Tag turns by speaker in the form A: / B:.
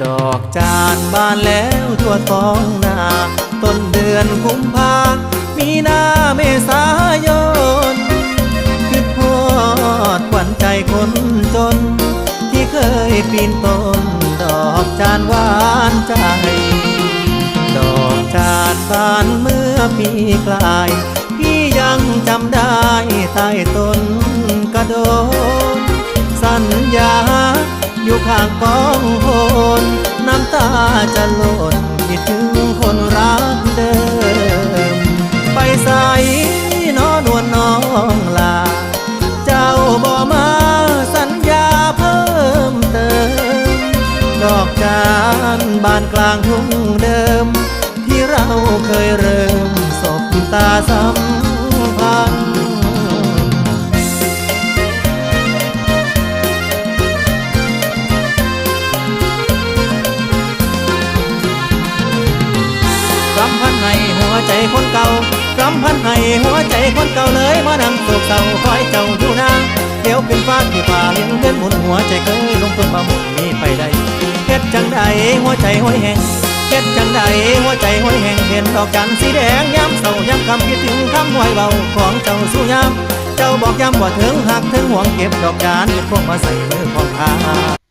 A: ดอกจานบานแล้วทั่วท้องนาต้นเดือนกุมภามีนาเมษายนคิดฮอดขวัญใจคนจนที่เคยปีนต้นดอกจานหวานใจดอกจานบานเมื่อปีกลายพี่ยังจำได้ใต้ต้นกระโดนสัญญาอยู่ข้างกองโหนน้ำตาจะหล่นคิดถึงคนรักเดิมไปใส่นอนวลน้องลาเจ้าบ่มาสัญญาเพิ่มเติมดอกจานบานกลางทุ่งเดิมที่เราเคยเริ่มสบตาสัมพันธ์รำพันให้หัวใจคนเก่ารำพันให้หัวใจคนเก่าเลยมานั่งโศกเศร้าคอยเจ้าอยู่นางเดี๋ยวขึ้นฟ้าที่ป่าเลี้ยงเดินหมุนหัวใจเคยลงทุนมาหมุนมีไปได้เฮ็ดจังใดหัวใจห้อยแห้งเฮ็ดจังใดหัวใจห้อยแห้งเห็นดอกจันทร์สีแดงย้ำเศร้าย้ำคำคิดถึงคำห้อยเบาของเจ้าสู้ย้ำเจ้าบอกย้ำว่าถึงหักถึงห่วงเก็บดอกจานเก็บพวกมาใส่มือของข้า